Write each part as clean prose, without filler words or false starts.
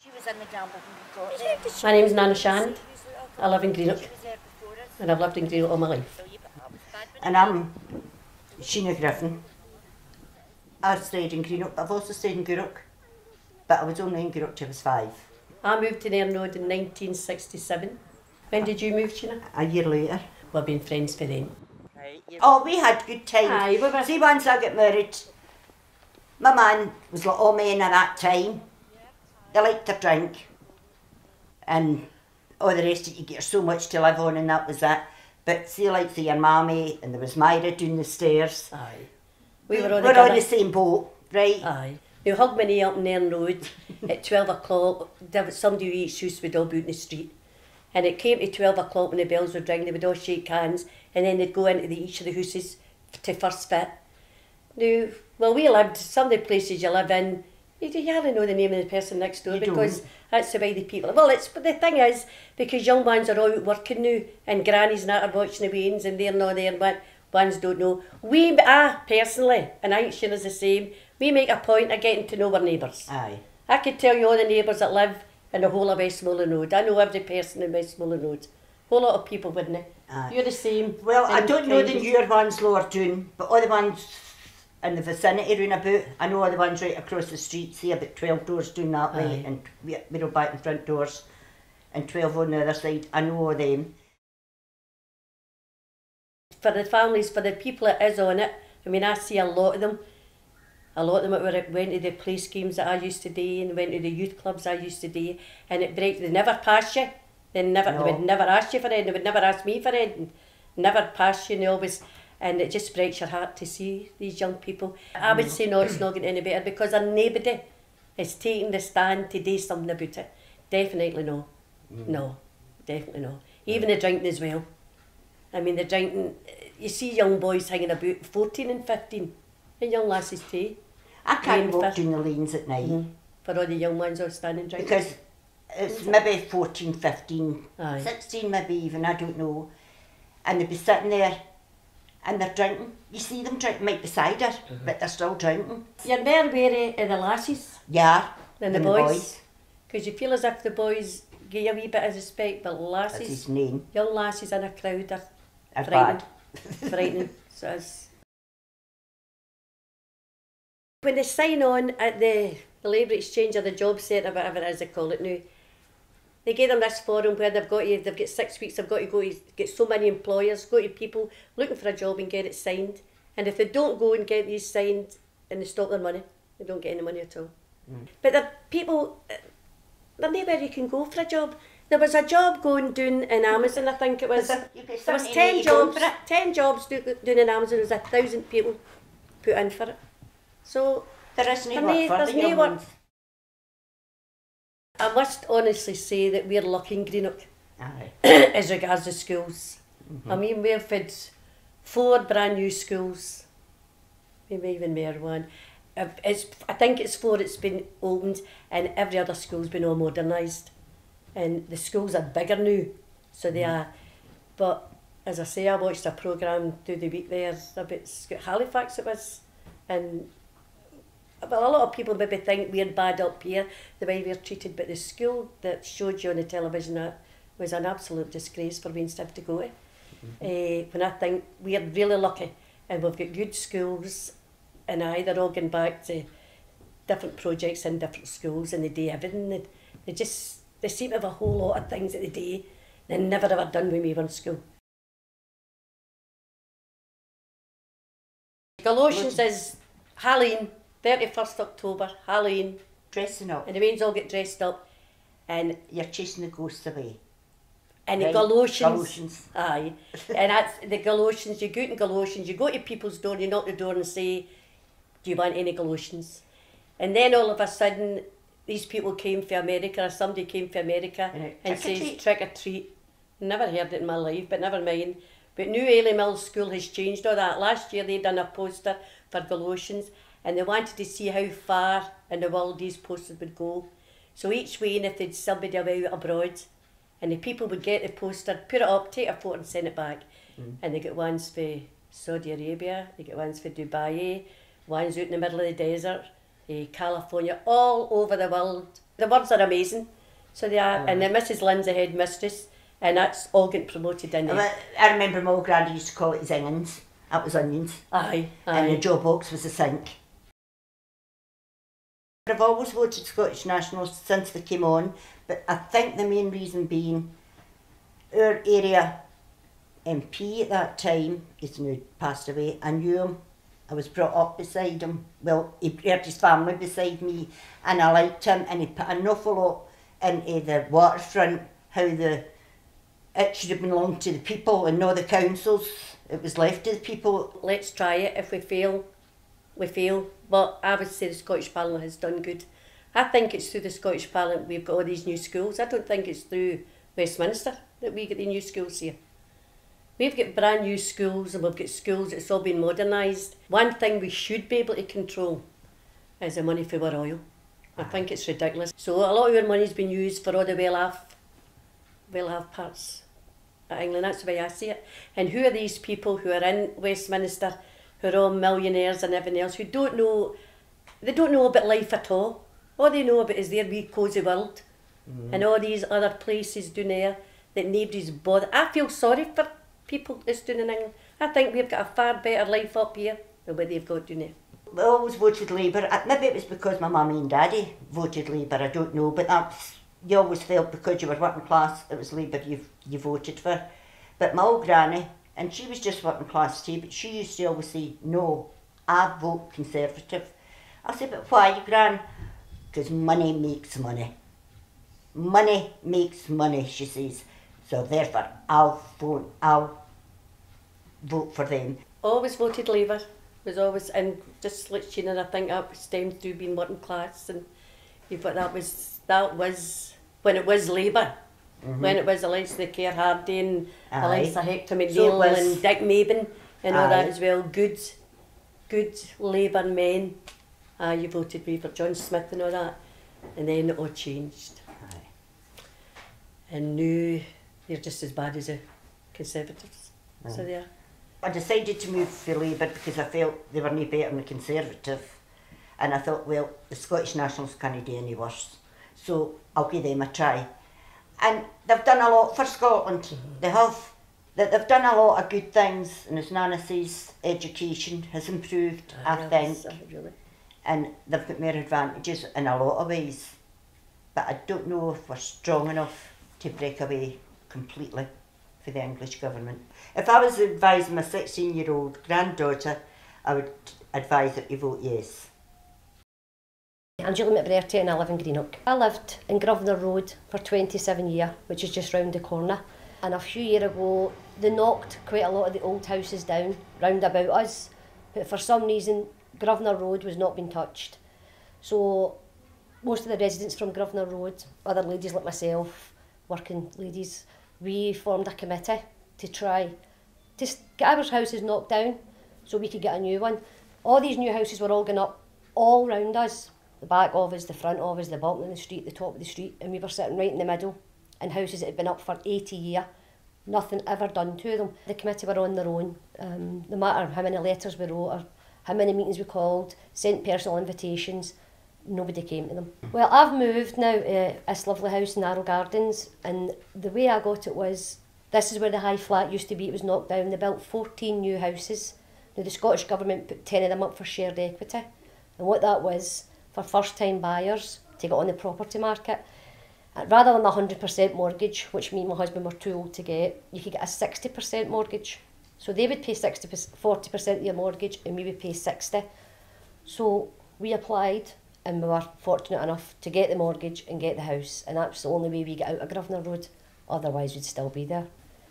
She was in the gamble. My name's Nana Shand. I live in Greenock, and I've lived in Greenock all my life. And I'm Sheena Griffin. I stayed in Greenock, but I've also stayed in Greenock, but I was only in Greenock till I was 5. I moved to Nairn Road in 1967. When did you move, Sheena? A year later. We've been friends for then. Oh, we had good times. Aye, See, once I got married, my man was like all men at that time. They liked to drink, and all the rest of it, you get so much to live on, and that was that. But see, like your mammy, and there was Myra down the stairs. Aye. We were on the same boat, right? Aye. Now, Hogmanay up in Nairn Road at 12 o'clock, there was somebody who eats juice would all be out in the street. And it came to 12 o'clock when the bells would ring, they would all shake hands, and then they'd go into each of the houses to first fit. Now, well, we lived, some of the places you live in, you hardly know the name of the person next door because that's the way the people. Well, but the thing is, because young ones are all out working now, and grannies and that are watching the weans, and they're not there, and ones don't know. I personally, and I think Sheena's the same, we make a point of getting to know our neighbours. Aye. I could tell you all the neighbours that live in the whole of Westmoreland Road. I know every person in Westmoreland Road. Whole lot of people, wouldn't they? Aye. You're the same. Well, I don't know the newer ones lower down, but all the ones in the vicinity round about, I know all the ones right across the street, see about 12 doors down that way, and we're all back in front doors, and 12 on the other side. I know all them. For the families, for the people that is on it, I mean, I see a lot of them that went to the play schemes that I used to do, and went to the youth clubs I used to do, and they never pass you. They would never ask you for anything, they would never ask me for anything. Never pass you, and they always, and it just breaks your heart to see these young people. I would say no, it's not getting any better, because nobody is taking the stand to do something about it. Definitely no. No, definitely no. Even the drinking as well. I mean, the drinking, you see young boys hanging about 14 and 15, and young lasses too. I can't walk down the lanes at night. For all the young ones all standing drinking. Because it's maybe 14, 15, Aye. 16 maybe even, I don't know. And they'd be sitting there and they're drinking. You see them drinking, might be cider, but they're still drinking. You're more wary of the lasses Yeah, than the boys. Because you feel as if the boys give you a wee bit of respect, but That's lasses, his name. young lasses in a crowd are Are frightening. bad. Frightening. So it's... When they sign on at the labour exchange or the job centre, whatever it is they call it now, they give them this forum where they've got 6 weeks, they've got to go to get so many employers, go to people looking for a job and get it signed. And if they don't go and get these signed and they stop their money, they don't get any money at all. But the people, there's nowhere you can go for a job. There was a job going down in Amazon, I think it was. There was 10 jobs, 10 jobs down in Amazon, there was 1,000 people put in for it. So There is no work for the young ones. I must honestly say that we're lucky in Greenock as regards to schools. I mean, we've had 4 brand new schools, maybe even more one. I think it's 4 that's been opened, and every other school's been all modernised. And the schools are bigger now, so they are. But as I say, I watched a programme through the week there about Halifax it was, and well, a lot of people maybe think we're bad up here, the way we're treated, but the school that showed you on the television that was an absolute disgrace for Wayne to go to. When I think we're really lucky, and we've got good schools, and they're all going back to different projects in different schools, and they do everything. They seem to have a whole lot of things that they do they never ever done when we were in school. Galoshins is Halloween, 31st October, Halloween. Dressing up. And the Waynes all get dressed up. And you're chasing the ghosts away. And the Galoshins. Aye. And that's the Galoshins. You go out in Galoshins, you go to people's door, you knock the door and say, do you want any Galoshins? And then all of a sudden, these people came from America, or somebody came from America and says, trick or treat. Never heard it in my life, but never mind. But New Ailey Mills School has changed all that. Last year they done a poster for Galoshins, and they wanted to see how far in the world these posters would go. So each way, and if they'd somebody away abroad, and the people would get the poster, put it up, take a photo and send it back. And they get ones for Saudi Arabia, they get ones for Dubai, ones out in the middle of the desert, California, all over the world. The words are amazing. So they are, and then Mrs. Lynn's the headmistress, and that's all getting promoted in there. I remember my old granny used to call it zingins. That was onions. Aye, aye. And the job box was a sink. I've always voted Scottish National since they came on, but I think the main reason being our area MP at that time, he's now passed away, I knew him. I was brought up beside him. Well, he brought his family beside me, and I liked him, and he put an awful lot into the waterfront, how it should have belonged to the people and not the councils. It was left to the people. Let's try it. If we fail, we fail. But I would say the Scottish Parliament has done good. I think it's through the Scottish Parliament we've got all these new schools. I don't think it's through Westminster that we get the new schools here. We've got brand new schools, and we've got schools that's all been modernised. One thing we should be able to control is the money for our oil. I think it's ridiculous. So a lot of our money's been used for all the well-off parts of England. That's the way I see it. And who are these people who are in Westminster, who are all millionaires and everything else, who don't know about life at all? All they know about is their wee cosy world, and all these other places down there that nobody's bothered. I feel sorry for people that's doing in England. I think we've got a far better life up here than what they've got down there. I always voted Labour. Maybe it was because my mummy and daddy voted Labour, I don't know, but you always felt because you were working class, it was Labour you voted for. But my old granny, and she was just working class too, but she used to always say, no, I vote Conservative. I said, but why, Gran? Because money makes money. Money makes money, she says. So therefore, I'll vote for them. Always voted Labour. Was always, and just like Sheena, I think that stemmed through being working class, and but that was when it was Labour. When it was Eliza Kerr Hardy and Eliza Hector McNeil and Dick Maben and all that as well. Good Labour men. You voted me for John Smith and all that, and then it all changed. And now they're just as bad as the Conservatives. So they are. I decided to move for Labour because I felt they were no better than the Conservative, and I thought, well, the Scottish Nationals can't do any worse, so I'll give them a try. And they've done a lot for Scotland. They have. They've done a lot of good things, and as Nana says, education has improved, I think. Really. And they've got more advantages in a lot of ways. But I don't know if we're strong enough to break away completely for the English government. If I was advising my 16-year-old granddaughter, I would advise her to vote yes. I'm Julie McBrearty and I live in Greenock. I lived in Grosvenor Road for 27 years, which is just round the corner. And a few years ago, they knocked quite a lot of the old houses down round about us. But for some reason, Grosvenor Road was not being touched. So most of the residents from Grosvenor Road, other ladies like myself, working ladies, we formed a committee to try to get our houses knocked down so we could get a new one. All these new houses were all going up all round us. The back of us, the front of us, the bottom of the street, the top of the street, and we were sitting right in the middle in houses that had been up for 80 years. Nothing ever done to them. The committee were on their own. No matter how many letters we wrote or how many meetings we called, sent personal invitations, nobody came to them. Well, I've moved now to this lovely house in Narrow Gardens, and the way I got it was, this is where the high flat used to be. It was knocked down. They built 14 new houses. Now the Scottish Government put 10 of them up for shared equity, and what that was, for first-time buyers to get on the property market, rather than a 100% mortgage, which me and my husband were too old to get, you could get a 60% mortgage. So they would pay 40% of your mortgage and we would pay 60%. So we applied and we were fortunate enough to get the mortgage and get the house, and that's the only way we get out of Grosvenor Road, otherwise we'd still be there.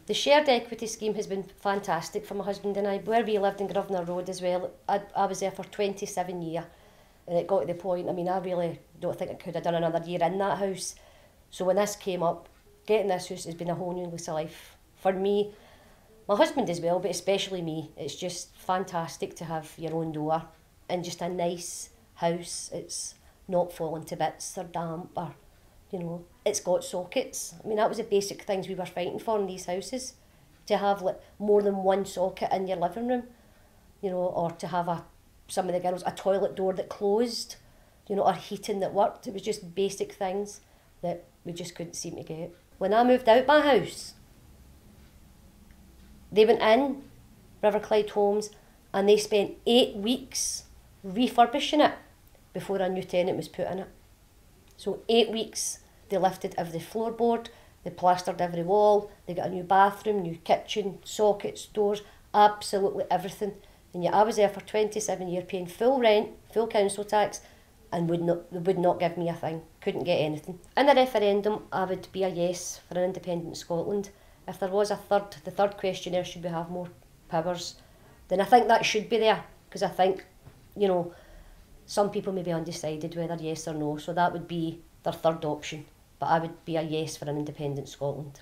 The shared equity scheme has been fantastic for my husband and I. Where we lived in Grosvenor Road as well, I was there for 27 years. And it got to the point, I mean, I really don't think I could have done another year in that house. So when this came up, getting this house has been a whole new lease of life. For me, my husband as well, but especially me, it's just fantastic to have your own door and just a nice house. It's not falling to bits or damp or, you know, it's got sockets. I mean, that was the basic things we were fighting for in these houses. To have like more than one socket in your living room, you know, or to have some of the girls, a toilet door that closed. you know, or heating that worked. It was just basic things that we just couldn't seem to get. When I moved out my house, they went in, River Clyde Homes, and they spent 8 weeks refurbishing it before a new tenant was put in it. So 8 weeks, they lifted every floorboard, they plastered every wall, they got a new bathroom, new kitchen, sockets, doors, absolutely everything. And yet I was there for 27 years paying full rent, full council tax, and they would not give me a thing, couldn't get anything. In the referendum, I would be a yes for an independent Scotland. If there was the third questionnaire, should we have more powers, then I think that should be there, because I think, you know, some people may be undecided whether yes or no, so that would be their third option. But I would be a yes for an independent Scotland.